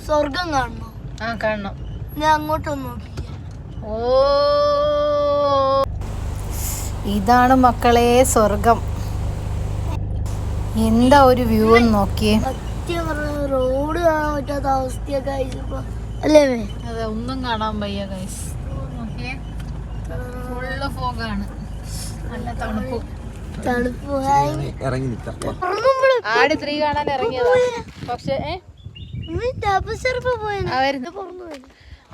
സ്വർഗം കാണണോ? ആ കാണണം. ഞാൻ അങ്ങോട്ടൊന്ന് നോക്കി. ഓ ഇതാണ് മക്കളെ സ്വർഗം. എന്താ ഒരു വ്യൂ എന്ന് നോക്കിയേ. സത്യം പറഞ്ഞ റോഡ് കാണാൻ പറ്റാത്ത അവസ്ഥയൊക്കെ അല്ലേ? അതെ, ഒന്നും കാണാൻ വയ്യ ഗൈസ്. നോക്കിയേ, ഫുള്ള് ഫോഗാണ്. നല്ല തണുപ്പ്. ആട് 3 കാണാൻ ഇറങ്ങിയതാ. പക്ഷെ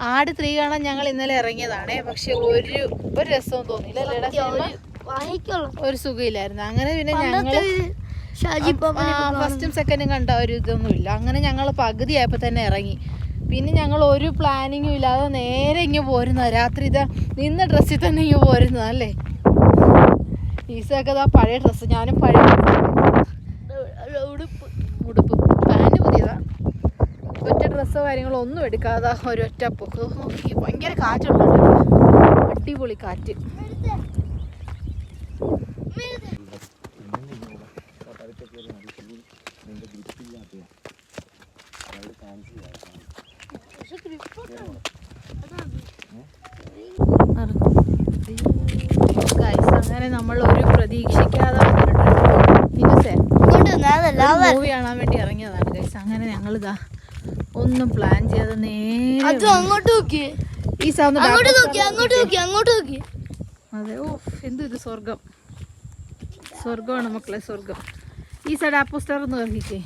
ആട് 3 കാണാൻ ഞങ്ങൾ ഇന്നലെ ഇറങ്ങിയതാണേ. പക്ഷെ ഒരു രസവും തോന്നിയില്ല. ഒരു സുഖമില്ലായിരുന്നു. അങ്ങനെ പിന്നെ ഞങ്ങള് ഫസ്റ്റും സെക്കൻഡും കണ്ട ഒരു ഇതൊന്നും ഇല്ല. അങ്ങനെ ഞങ്ങൾ പകുതി ആയപ്പോ തന്നെ ഇറങ്ങി. പിന്നെ ഞങ്ങൾ ഒരു പ്ലാനിങ്ങും ഇല്ലാതെ നേരെ ഇങ്ങ് പോരുന്ന. രാത്രി ഇതാ നിന്ന ഡ്രസ്സിൽ തന്നെ ഇങ്ങ് പോരുന്നതല്ലേ. ഈസൊക്കെ ഇതാ പഴയ ഡ്രസ്സ്, ഞാനും പഴയ ഉടുപ്പ് പാൻറ് പുതിയതാ. ഒറ്റ ഡ്രസ്സോ കാര്യങ്ങളോ ഒന്നും എടുക്കാതെ ഒരൊറ്റ പൊക്ക്. ഭയങ്കര കാറ്റുണ്ട്, അടിപൊളി കാറ്റ്. അങ്ങനെ നമ്മൾ ഒരു പ്രതീക്ഷിക്കാതെ മൂവി കാണാൻ വേണ്ടി ഇറങ്ങിയതാണ് ഗൈസ്. അങ്ങനെ ഞങ്ങളിതാ ഒന്നും പ്ലാൻ ചെയ്യാതെ നേരെ അങ്ങോട്ട് നോക്കി. ഈ സൗണ്ട് അതെ. ഓ എന്ത് ഇത് സ്വർഗം, സ്വർഗമാണ് മക്കളെ, സ്വർഗം. ഈ സൈഡ് ആപ്പോ സ്റ്റാർ ഒന്ന് കറിയിക്കേ.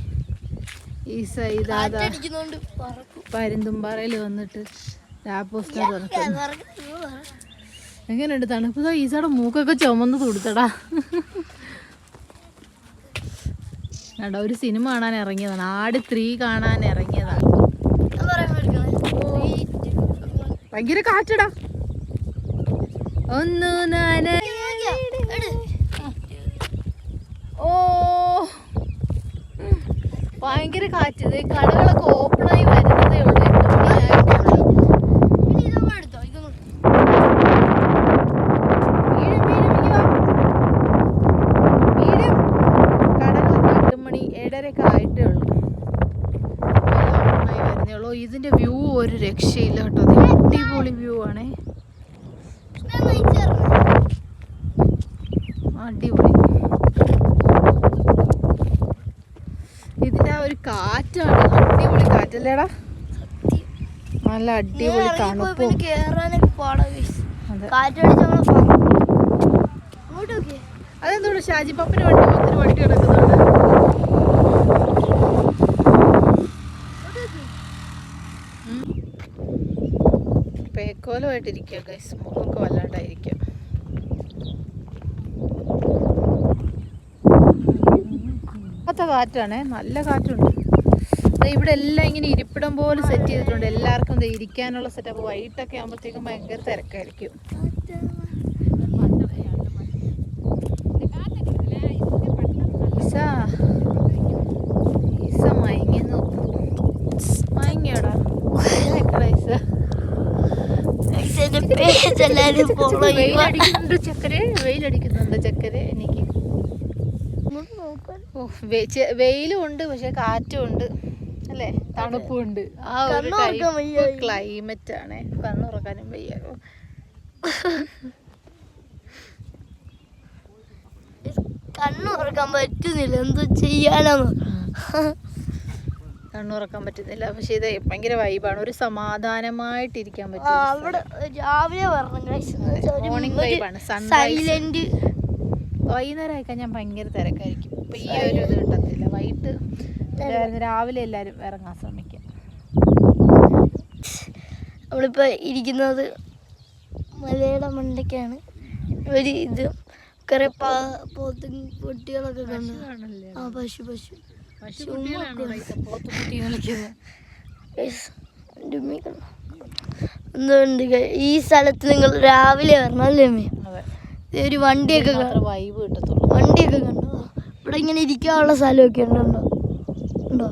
ഈ സൈഡ് പരുന്തുംപാറയിൽ വന്നിട്ട് ആപ്പോ സ്റ്റാർ എങ്ങനെയുണ്ട് തണുപ്പ്? ഈ സൈഡ് മൂക്കൊക്കെ ചുമന്ന് കൊടുത്തടാ. കണ്ടോ, ഒരു സിനിമ കാണാൻ ഇറങ്ങിയതാണ്. ആട് 3 കാണാൻ ഇറങ്ങിയതാണ്. ഭയങ്കര കാറ്റടാ. ഒന്ന് ഓ ഭയങ്കര കാറ്റ്. കടകളൊക്കെ ഓപ്പണായി വരുന്നതേ ഉള്ളൂ. ഇതിന്റെ വ്യൂ ഒരു രക്ഷയില്ല കേട്ടോ. അടിപൊളി വ്യൂ ആണേ, അടിപൊളി. ഇതിന്റെ ആ ഒരു കാറ്റാണ്, അടിപൊളി കാറ്റല്ലേടാ. നല്ല അടിപൊളി തണുപ്പും. അതെന്തോട് ഷാജി പപ്പിന് വണ്ടി ഒത്തിരി വണ്ടി കിടക്കുന്നുണ്ട്. പേക്കോലമായിട്ടിരിക്കുക ഗൈസ്, മുഖമൊക്കെ വല്ലാണ്ടായിരിക്കും. കാറ്റാണേ, നല്ല കാറ്റുണ്ട്. ഇവിടെ എല്ലാം ഇങ്ങനെ ഇരിപ്പിടം പോലെ സെറ്റ് ചെയ്തിട്ടുണ്ട്. എല്ലാവർക്കും ഇരിക്കാനുള്ള സെറ്റപ്പ്. വൈകിട്ടൊക്കെ ആകുമ്പോഴത്തേക്കും ഭയങ്കര തിരക്കായിരിക്കും. വെയിലടിക്കുന്നുണ്ട് ചക്കര. എനിക്ക് വെയിലും ഉണ്ട്, പക്ഷെ കാറ്റും ഉണ്ട് അല്ലേ, തണുപ്പും ഉണ്ട്. ആ ഒരു ക്ലൈമറ്റ് ആണ്. കണ്ണുറക്കാനും വയ്യ. കണ്ണുറക്കാൻ പറ്റുന്നില്ല, എന്തോ ചെയ്യാനാണ്. കണ്ണുറക്കാൻ പറ്റുന്നില്ല. പക്ഷെ ഇത് ഭയങ്കര വൈബാണ്. ഒരു സമാധാനമായിട്ടിരിക്കാൻ പറ്റും. അവിടെ രാവിലെ മോർണിംഗ് വൈബാണ്. സൈലന്റ്. വൈകുന്നേരം ആയി കഴിഞ്ഞാൽ ഭയങ്കര തിരക്കായിരിക്കും. ഇപ്പൊ ഈ ഒരു ഇത് കിട്ടത്തില്ല. വൈകിട്ട് രാവിലെ എല്ലാരും ഇറങ്ങാൻ ശ്രമിക്കാം. നമ്മളിപ്പോ ഇരിക്കുന്നത് മലയുടെ മണ്ടയ്ക്കാണ്. ഒരു ഇത് കുറെ പൊട്ടികളൊക്കെ കണ്ടു. ആ പശു എന്തുകൊണ്ട് ഈ സ്ഥലത്ത് നിങ്ങൾ രാവിലെ വരണം അല്ലേ? ഒരു വണ്ടിയൊക്കെ വണ്ടിയൊക്കെ കണ്ടോ? ഇവിടെ ഇങ്ങനെ ഇരിക്കാനുള്ള സ്ഥലമൊക്കെ ഉണ്ടോ?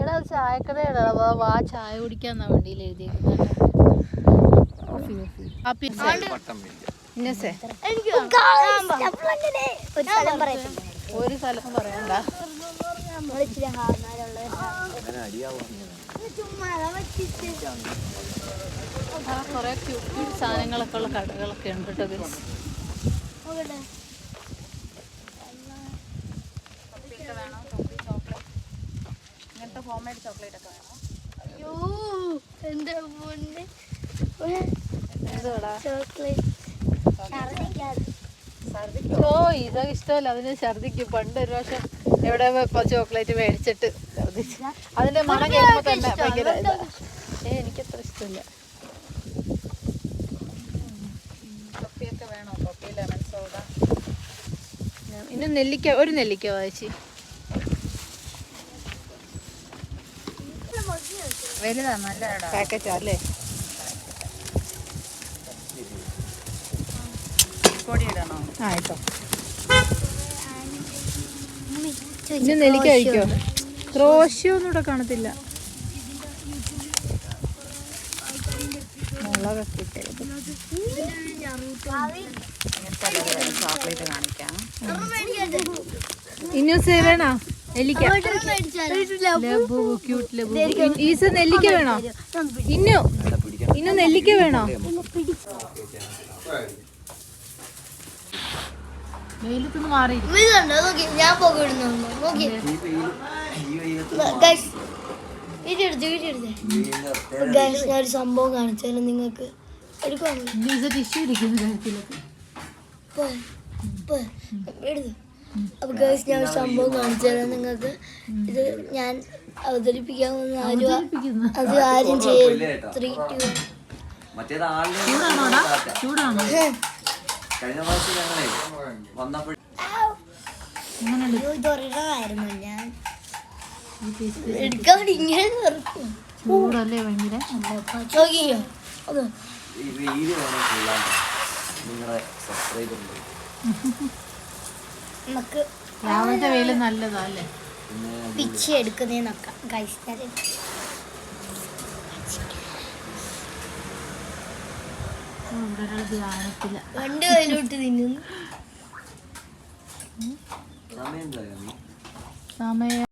എടാ ചായക്കടയുടെ വാ ചായ കുടിക്കാന്നാ വണ്ടിയിൽ എഴുതിയേക്കുന്നത്. ഒരു സ്ഥലം പറയണ്ട. കുറെ ക്യൂട്ട് സാധനങ്ങളൊക്കെ ഉള്ള കടകളൊക്കെ ഉണ്ട് കേട്ടോ guys. ഇങ്ങനത്തെ ഹോം മെയ്ഡ് ചോക്ലേറ്റ് ഒക്കെ വേണോ? അയ്യോ എന്റെ പൊന്നെ എന്തുവാടാ? ചോക്ലേറ്റ് ഓ ഇതൊക്കെ ഇഷ്ടമല്ല, അതിന് ഛർദിക്കും. പണ്ട് ഒരു പ്രാവശ്യം എവിടെ ചോക്ലേറ്റ് മേടിച്ചിട്ട് ഛർദിച്ചു. അതിന്റെ മണം കേൾക്കുമ്പോ തന്നെ ഭയങ്കര ഇതാ. എനിക്കത്ര ഇഷ്ടമില്ല. തൊപ്പിയൊക്കെ വേണോ? തൊപ്പി ലെമൺ സോഡ. ഇനി നെല്ലിക്ക, ഒരു നെല്ലിക്ക വായിച്ച് വലുതാ, നല്ല പാക്കറ്റാ അല്ലേ? ആയിട്ടോ. ഇനി നെല്ലിക്ക കഴിക്കോ? ക്രോഷ്യോ ഒന്നും ഇവിടെ കാണത്തില്ല. മുളകൊക്കെ ഇട്ടേക്കും. ചോക്ലേറ്റ് കാണിക്കാം. ഇന്നൂസ് വേണോ? നെല്ലിക്ക ഈസ നെല്ലിക്ക വേണോ? ഇന്നു നെല്ലിക്ക വേണോ? വെയിലത്തുനിന്ന് മാറി നോക്കി ഞാൻ പോക ഇടുന്നുണ്ടോ നോക്കി ഞാനൊരു സംഭവം കാണിച്ചാലും നിങ്ങൾക്ക് ടിഷ്യൂ ഇരിക്കുന്നു കഴുത്തിലൊക്കെ. അപ്പൊ ഗൈസ് ഞാൻ ഒരു സംഭവം കാണിച്ചാലും നിങ്ങൾക്ക്. ഇത് ഞാൻ അവതരിപ്പിക്കാവുന്ന അത് ആരും ചെയ്യും. 3, 2 ചൂടാണോ? ഇതൊരെണ്ണമായിരുന്നു ഞാൻ എടുക്കാൻ വേണ്ടി ഇങ്ങനെ ചൂടല്ലേ ഭയങ്കര. നോക്കിയോ അത് നമുക്ക് രാവിലത്തെ വെയിൽ നല്ലതാ അല്ലേ? പിച്ചി എടുക്കുന്നേ നോക്കാം ഗൈസ്. രണ്ട് കയ്യിലോട്ട് തിന്നുന്നു. സമയം